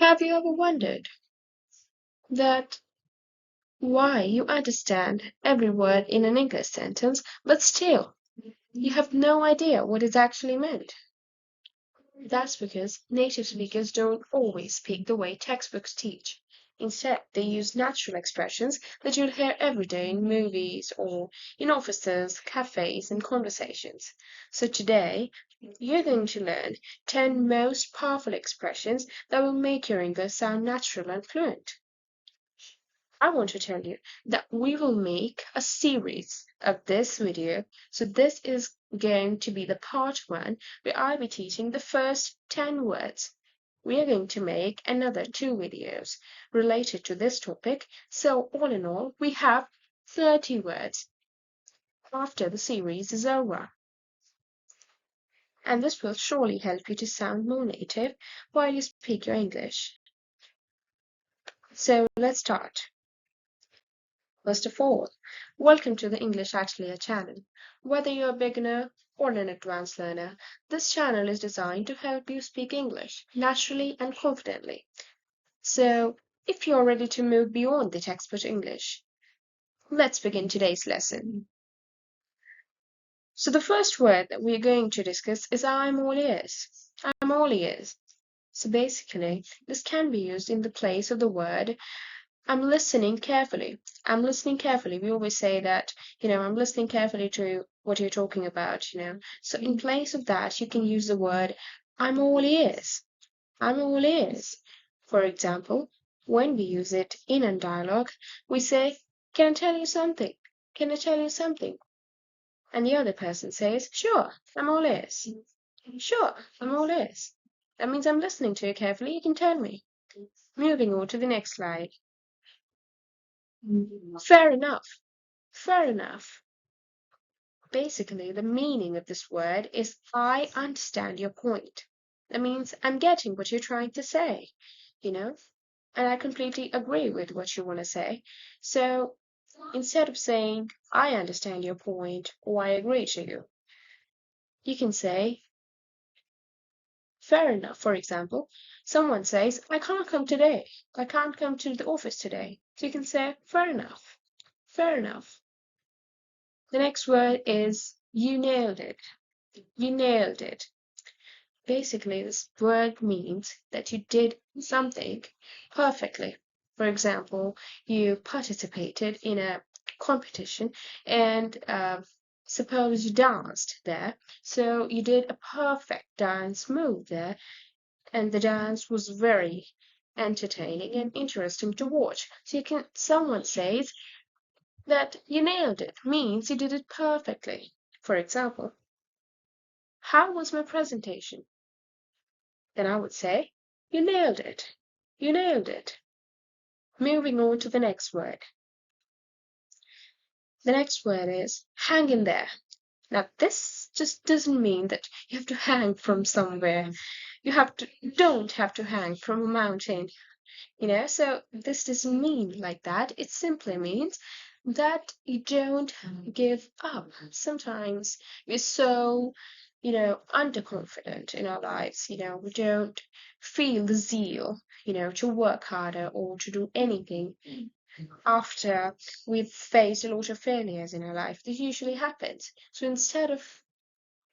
Have you ever wondered that why you understand every word in an English sentence, but still you have no idea what is actually meant? That's because native speakers don't always speak the way textbooks teach. Instead, they use natural expressions that you'll hear every day in movies or in offices, cafes, and conversations. So today, you're going to learn 10 most powerful expressions that will make your English sound natural and fluent. I want to tell you that we will make a series of this video. So this is going to be the part one where I'll be teaching the first 10 words. We are going to make another two videos related to this topic. So all in all, we have 30 words after the series is over. And this will surely help you to sound more native while you speak your English. So let's start. First of all, welcome to the English Atelier channel. Whether you're a beginner or an advanced learner, this channel is designed to help you speak English naturally and confidently. So, if you're ready to move beyond the textbook English, let's begin today's lesson. So, the first word that we're going to discuss is I'm all ears. I'm all ears. So, basically, this can be used in the place of the word I'm listening carefully. I'm listening carefully. We always say that, I'm listening carefully to what you're talking about. So in place of that, you can use the word I'm all ears. I'm all ears. For example, when we use it in a dialogue, we say, Can I tell you something? Can I tell you something? And the other person says, Sure, I'm all ears. Sure, I'm all ears. That means I'm listening to you carefully. You can tell me. Moving on to the next slide. Fair enough. Fair enough. Basically, the meaning of this word is I understand your point. That means I'm getting what you're trying to say, you know, and I completely agree with what you want to say. So instead of saying I understand your point or I agree to you, you can say fair enough. For example, someone says, I can't come today. I can't come to the office today. So you can say fair enough. Fair enough. The next word is you nailed it. You nailed it. Basically, this word means that you did something perfectly. For example, you participated in a competition and suppose you danced there. So you did a perfect dance move there, and the dance was very entertaining and interesting to watch. So someone says that you nailed it, means you did it perfectly. For example, how was my presentation? Then I would say, you nailed it. You nailed it. Moving on to the next word. The next word is hang in there. Now, this just doesn't mean that you have to hang from somewhere. Don't have to hang from a mountain. So this doesn't mean like that. It simply means that you don't give up. Sometimes we're so, underconfident in our lives. We don't feel the zeal, to work harder or to do anything after we've faced a lot of failures in our life. This usually happens. So instead of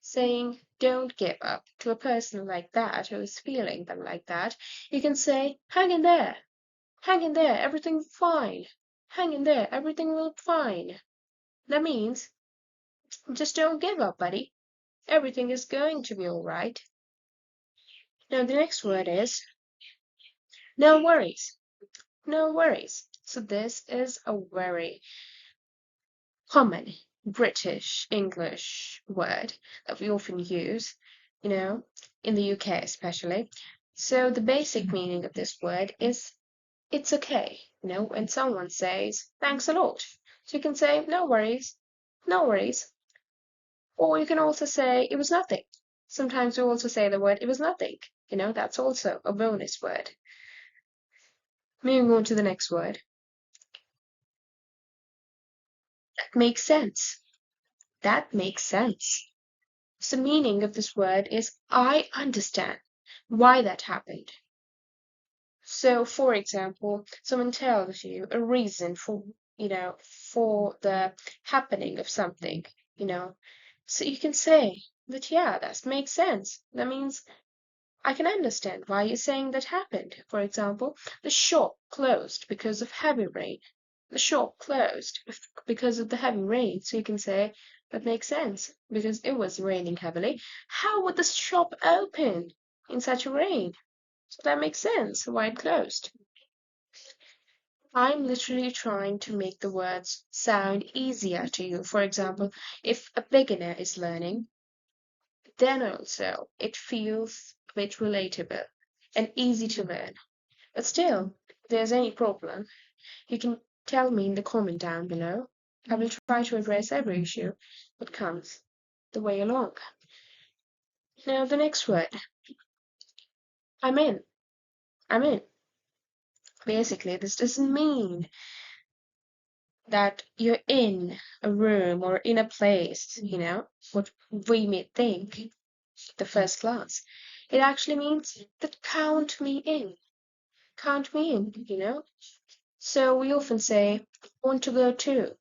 saying don't give up to a person like that who is feeling them like that, you can say, hang in there. Hang in there, everything's fine. Hang in there, everything will be fine. That means just don't give up, buddy. Everything is going to be all right. Now, the next word is no worries. No worries. So, this is a very common British English word that we often use, in the UK especially. So, the basic meaning of this word is it's okay, when someone says thanks a lot. So you can say no worries, no worries. Or you can also say it was nothing. Sometimes we also say the word it was nothing. That's also a bonus word. Moving on to the next word. That makes sense. That makes sense. So the meaning of this word is I understand why that happened. So, for example, someone tells you a reason for, for the happening of something, you know. So you can say that, yeah, that makes sense. That means I can understand why you're saying that happened. For example, the shop closed because of heavy rain. The shop closed because of the heavy rain. So you can say that makes sense because it was raining heavily. How would the shop open in such a rain? So that makes sense why it closed. I'm literally trying to make the words sound easier to you. For example, if a beginner is learning, then also it feels a bit relatable and easy to learn. But still, if there's any problem, you can tell me in the comment down below. I will try to address every issue that comes the way along. Now, the next word, I'm in. I'm in. Basically, this doesn't mean that you're in a room or in a place, what we may think the first class. It actually means that count me in. Count me in. So we often say, want to go too.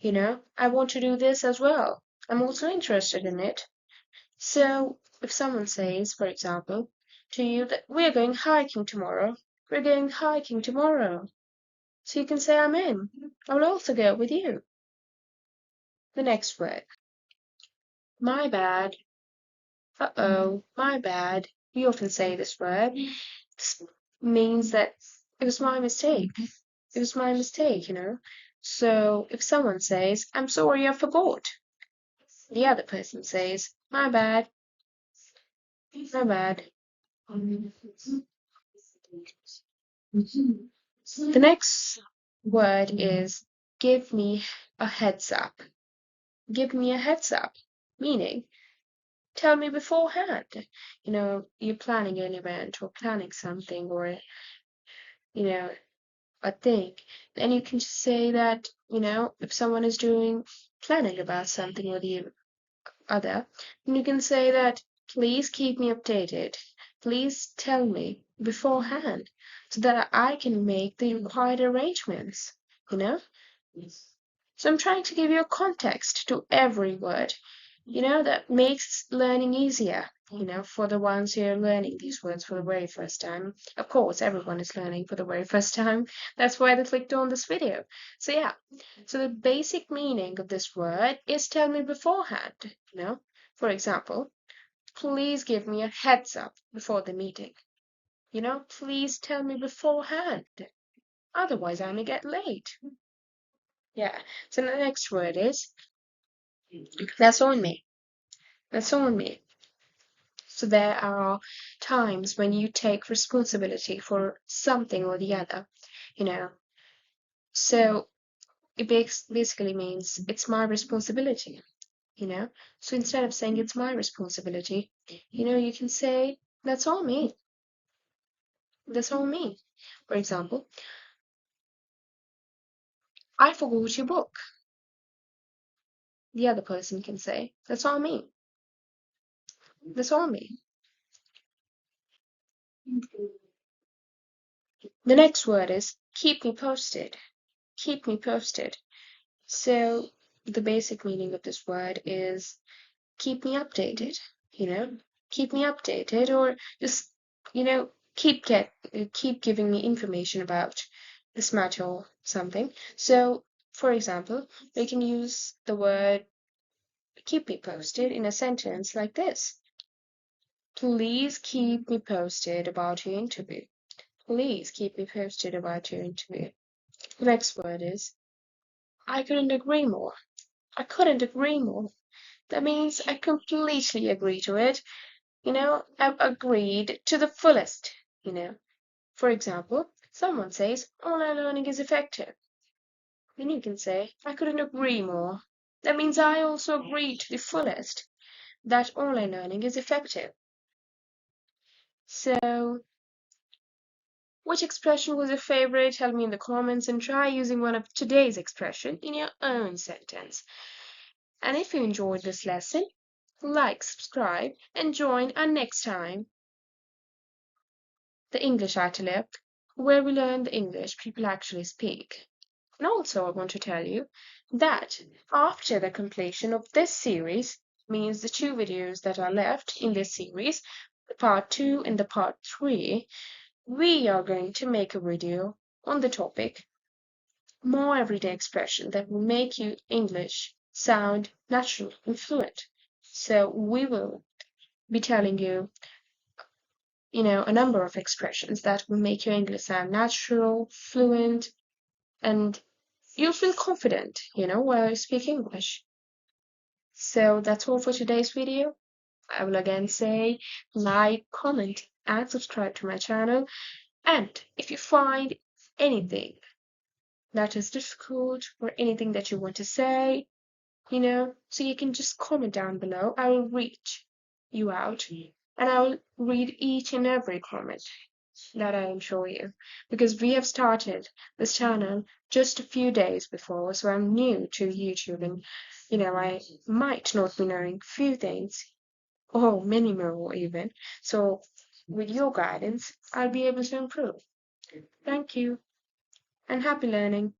I want to do this as well. I'm also interested in it. So if someone says, for example, to you that we're going hiking tomorrow, we're going hiking tomorrow. So you can say, I'm in. I will also go with you. The next word. My bad. Uh-oh, my bad. We often say this word. This means that it was my mistake. It was my mistake. So if someone says, I'm sorry, I forgot, the other person says, my bad, my bad. The next word is give me a heads up. Give me a heads up, meaning tell me beforehand. You're planning an event or planning something or, you know, a thing. And you can just say that, if someone is doing planning about something or the other, then you can say that, please keep me updated. Please tell me beforehand so that I can make the required arrangements, you know? So I'm trying to give you a context to every word, that makes learning easier, for the ones who are learning these words for the very first time. Of course, everyone is learning for the very first time. That's why they clicked on this video. So yeah, so the basic meaning of this word is tell me beforehand. For example, please give me a heads up before the meeting. Please tell me beforehand. Otherwise, I may get late. Yeah. So the next word is that's on me. That's on me. So there are times when you take responsibility for something or the other, you know. So it basically means it's my responsibility. So instead of saying it's my responsibility, you can say that's all me. That's all me. For example, I forgot your book. The other person can say that's all me. That's all me. The next word is keep me posted. Keep me posted. So the basic meaning of this word is keep me updated, you know, keep me updated or just, keep giving me information about this matter or something. So, for example, we can use the word keep me posted in a sentence like this. Please keep me posted about your interview. Please keep me posted about your interview. The next word is I couldn't agree more. I couldn't agree more. That means I completely agree to it. I've agreed to the fullest. You know, for example, someone says online learning is effective. Then you can say, I couldn't agree more. That means I also agree to the fullest that online learning is effective. So, which expression was your favorite? Tell me in the comments and try using one of today's expression in your own sentence. And if you enjoyed this lesson, like, subscribe, and join our next time. The English Atelier where we learn the English people actually speak. And also, I want to tell you that after the completion of this series, means the two videos that are left in this series, the part 2 and the part 3, we are going to make a video on the topic more everyday expression that will make you English sound natural and fluent. So we will be telling you, a number of expressions that will make your English sound natural, fluent, and you'll feel confident, while you speak English. So that's all for today's video. I will again say like, comment, and subscribe to my channel. And if you find anything that is difficult or anything that you want to say, so you can just comment down below. I will reach you out and I will read each and every comment that I am showing you because we have started this channel just a few days before, so I'm new to YouTube and I might not be knowing few things or many more even. So with your guidance, I'll be able to improve. Thank you and happy learning.